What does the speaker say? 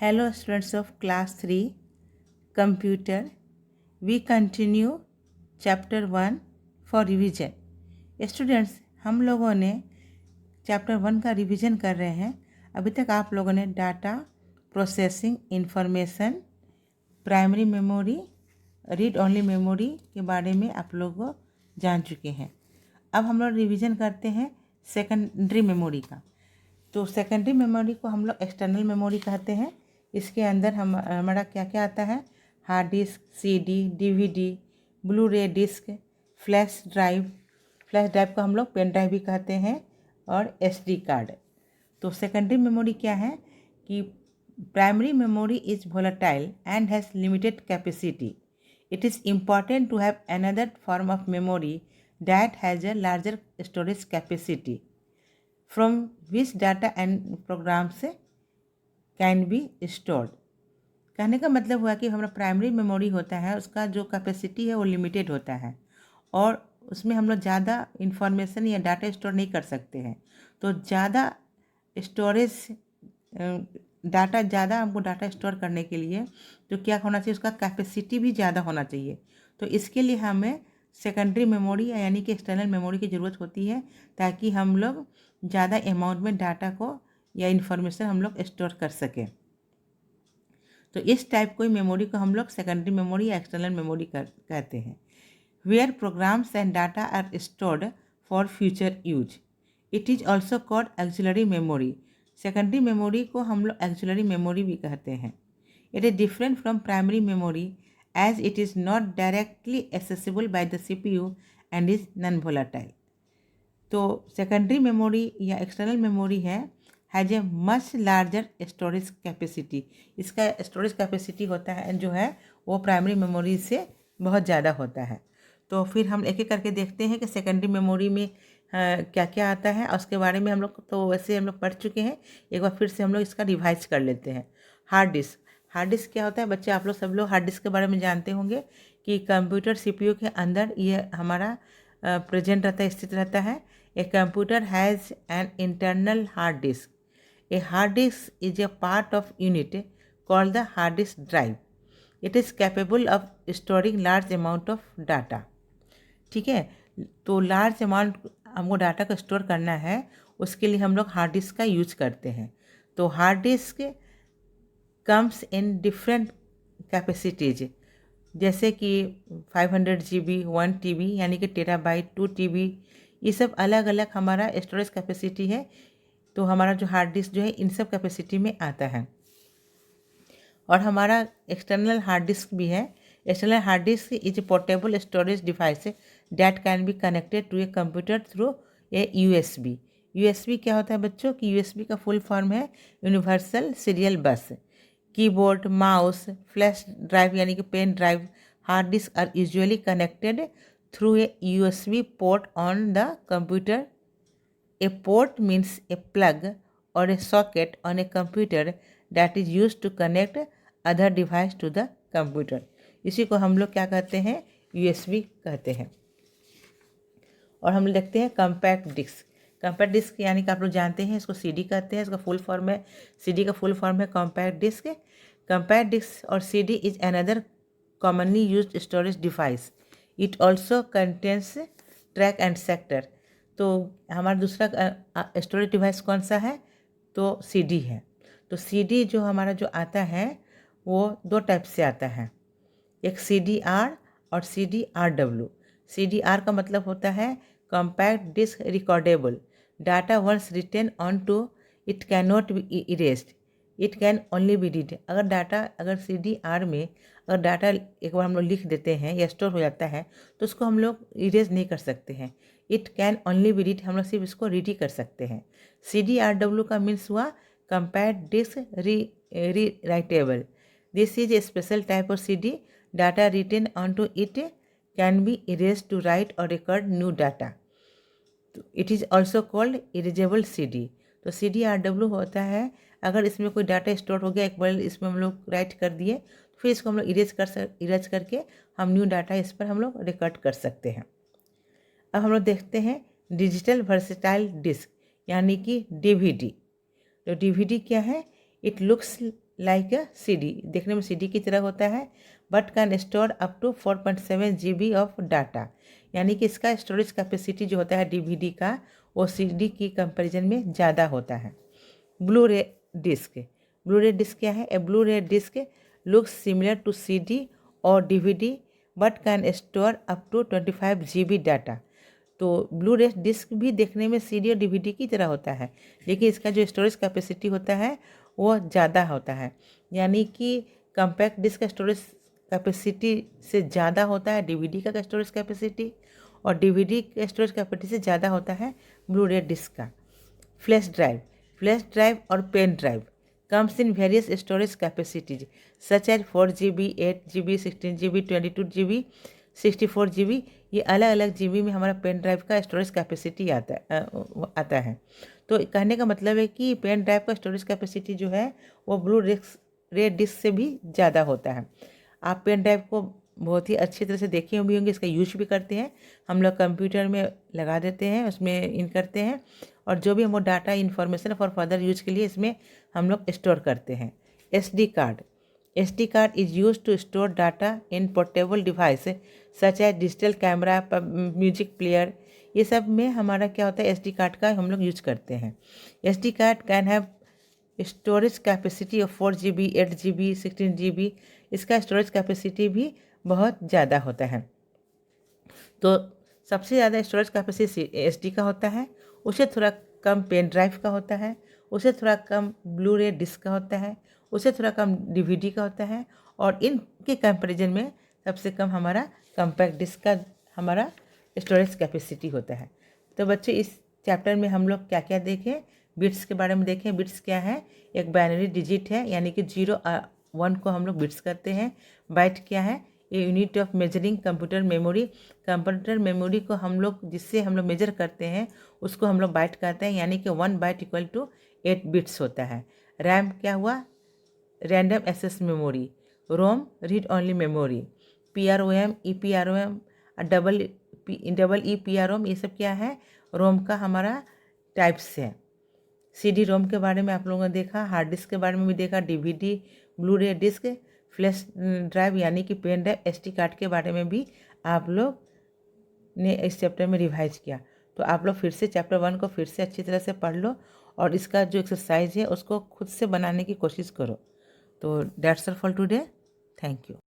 Hello students of class 3 computer. We continue chapter 1 for revision. Students, हम लोगों ने chapter 1 का रिवीजन कर रहे हैं। अभी तक आप लोगों ने data processing, information, primary memory, read only memory के बारे में आप लोग जान चुके हैं। अब हम लोग रिवीजन करते हैं सेकेंडरी मेमोरी का। तो सेकेंडरी मेमोरी को हम लोग एक्सटर्नल मेमोरी कहते हैं। इसके अंदर हमारा क्या क्या आता है? Hard disk, CD, DVD, blue ray disc, flash drive को हम लोग पेन ड्राइव भी कहते हैं, और एसडी कार्ड। तो सेकेंडरी मेमोरी क्या है कि primary memory is volatile and has limited capacity. It is important to have another form of memory that has a larger storage capacity, from which data and programs can be stored. कहने का मतलब हुआ कि हमारा primary memory होता है, उसका जो कैपेसिटी है वो लिमिटेड होता है, और उसमें हम लोग ज़्यादा इंफॉर्मेशन या डाटा स्टोर नहीं कर सकते हैं। तो ज़्यादा स्टोरेज हमको डाटा स्टोर करने के लिए तो क्या होना चाहिए? उसका कैपेसिटी भी ज़्यादा होना चाहिए। तो इसके लिए हमें सेकेंडरी मेमोरी यानी कि एक्सटर्नल मेमोरी की ज़रूरत होती है, ताकि हम लोग ज़्यादा अमाउंट में डाटा को या इन्फॉर्मेशन हम लोग स्टोर कर सकें। तो इस टाइप कोई मेमोरी को हम लोग सेकेंडरी मेमोरी या एक्सटर्नल मेमोरी कहते हैं। Where programs and data are stored for future use, it is also called auxiliary memory. Secondary memory को हम लोग एक्सिलरी मेमोरी भी कहते हैं। It is different from primary memory as it is not directly accessible by the CPU and is non volatile. तो secondary memory या external memory has a much larger storage capacity. इसका storage capacity होता है जो है वो primary memory से बहुत ज़्यादा होता है। तो फिर हम एक एक करके देखते हैं कि सेकेंडरी मेमोरी में क्या क्या आता है, और उसके बारे में हम लोग तो वैसे हम लोग पढ़ चुके हैं। एक बार फिर से हम लोग इसका रिवाइज कर लेते हैं। हार्ड डिस्क क्या होता है बच्चे? आप लोग सब लोग हार्ड डिस्क के बारे में जानते होंगे कि कंप्यूटर CPU के अंदर ये हमारा प्रेजेंट रहता है, स्थित रहता है। A computer has an internal hard disk. A hard disk is a part of unit called the hard disk drive. It is capable of storing large amount of data. ठीक है, तो लार्ज अमाउंट हमको data को store करना है, उसके लिए हम लोग हार्ड डिस्क का यूज करते हैं। तो hard disk comes in different capacities, जैसे कि 500 GB, 1 TB यानी कि टेराबाइट, 2 TB, ये सब अलग अलग हमारा स्टोरेज कैपेसिटी है। तो हमारा जो हार्ड डिस्क जो है इन सब कैपेसिटी में आता है। और हमारा एक्सटर्नल हार्ड डिस्क भी है। External hard disk is a portable storage device that can be connected to a computer through a USB. USB क्या होता है बच्चों? कि USB का फुल फॉर्म है universal serial bus. Keyboard, mouse, flash drive यानी कि pen drive, hard disk are usually connected through a USB port on the computer. A port means a plug or a socket on a computer that is used to connect other device to the computer. इसी को हम लोग क्या कहते हैं? USB कहते हैं। और हम देखते हैं कम्पैक्ट डिस्क। कम्पैक्ट डिस्क यानी कि आप लोग जानते हैं इसको CD कहते हैं। इसका फुल फॉर्म है, CD का फुल फॉर्म है कम्पैक्ट डिस्क. कम्पैक्ट डिस्क और CD is another commonly used storage device. It also contains track and sector. तो हमारा दूसरा स्टोरेज डिवाइस कौन सा है? तो CD है। तो CD जो हमारा जो आता है वो दो टाइप से आता है, एक CDR और CDRW. CDR का मतलब होता है compact disk recordable. Data once written on to it can not be erased, it can only be read. अगर CDR में अगर डाटा एक बार हम लोग लिख देते हैं या स्टोर हो जाता है तो उसको हम लोग इरेज नहीं कर सकते हैं. It can only be read, हम लोग सिर्फ इसको रीड ही कर सकते हैं. CDRW का मीन्स हुआ compact disc rewritable. This is a special type of CD. Data written on to it can be erase to write और record new data. It is also called erasable CD. तो CDRW होता है अगर इसमें कोई data store हो गया, एक बार इसमें हम लोग राइट कर दिए, तो फिर इसको हम लोग इरेज करके हम न्यू डाटा इस पर हम लोग रिकॉर्ड कर सकते हैं. अब हम लोग देखते हैं डिजिटल वर्सेटाइल डिस्क यानी कि DVD. तो DVD क्या है? It looks like a CD, देखने में CD की तरह होता है, but can store up to 4.7 GB of data, यानी कि इसका स्टोरेज कैपेसिटी जो होता है DVD का वो CD की कंपैरिजन में ज़्यादा होता है। Blu ray disc, blue ray disk क्या है? A blu ray disk looks similar to CD और DVD but can store up to 25 GB data. तो ब्लू रे डिस्क भी देखने में CD और DVD की तरह होता है, लेकिन इसका जो स्टोरेज कैपेसिटी होता है वो ज़्यादा होता है, यानी कि कम्पैक्ट डिस्क का स्टोरेज कैपेसिटी से ज़्यादा होता है DVD का स्टोरेज कैपेसिटी, और DVD का स्टोरेज कैपेसिटी से ज़्यादा होता है ब्लू रे डिस्क का। फ्लैश ड्राइव और pen drive comes in various storage capacities such as 4 GB, 8 GB, 16 GB, 22 GB, 64 GB। ये अलग अलग GB में हमारा पेन ड्राइव का स्टोरेज कैपेसिटी आता है। तो कहने का मतलब है कि पेन ड्राइव का स्टोरेज कैपेसिटी जो है वो ब्लू रे डिस्क से भी ज़्यादा होता है। आप पेन ड्राइव को बहुत ही अच्छी तरह से देखे भी होंगे, इसका यूज भी करते हैं हम लोग, कंप्यूटर में लगा देते हैं, उसमें इन करते हैं, और जो भी हम वो data information for further use के लिए इसमें हम लोग स्टोर करते हैं। SD card is use to store data in portable device such as digital camera, music player, ये सब में हमारा क्या होता है SD कार्ड का हम लोग यूज करते हैं। SD card can have storage capacity of 4 GB, 8 GB, 16 GB। इसका स्टोरेज कैपेसिटी भी बहुत ज़्यादा होता है। तो सबसे ज़्यादा स्टोरेज कैपेसिटी SD का होता है, उसे थोड़ा कम पेन ड्राइव का होता है, उसे थोड़ा कम ब्लू रे डिस्क का होता है, उसे थोड़ा कम DVD का होता है, और इनके कंपैरिजन में सबसे कम हमारा कम्पैक्ट डिस्क का हमारा स्टोरेज कैपेसिटी होता है। तो बच्चे इस चैप्टर में हम लोग क्या क्या देखें? बिट्स के बारे में देखें। बिट्स क्या है? एक बाइनरी डिजिट है, यानी कि 0 1 को हम लोग बिट्स करते हैं। बाइट क्या है? ये unit of measuring computer memory, computer memory को हम लोग जिससे हम लोग मेजर करते हैं उसको हम लोग बाइट कहते हैं, यानी कि 1 बाइट इक्वल टू 8 बिट्स होता है। रैम क्या हुआ? Random access memory. ROM read only memory. PROM, EPROM, double EPROM, ये सब क्या है? रोम का हमारा टाइप्स है। CD-ROM के बारे में आप लोगों ने देखा, हार्ड डिस्क के बारे में भी देखा, DVD, blue ray disc, flash drive यानी कि पेन ड्राइव, SD कार्ड के बारे में भी आप लोग ने इस चैप्टर में रिवाइज किया। तो आप लोग फिर से चैप्टर 1 को फिर से अच्छी तरह से पढ़ लो, और इसका जो एक्सरसाइज है उसको खुद से बनाने की कोशिश करो। तो that's all for today. Thank you.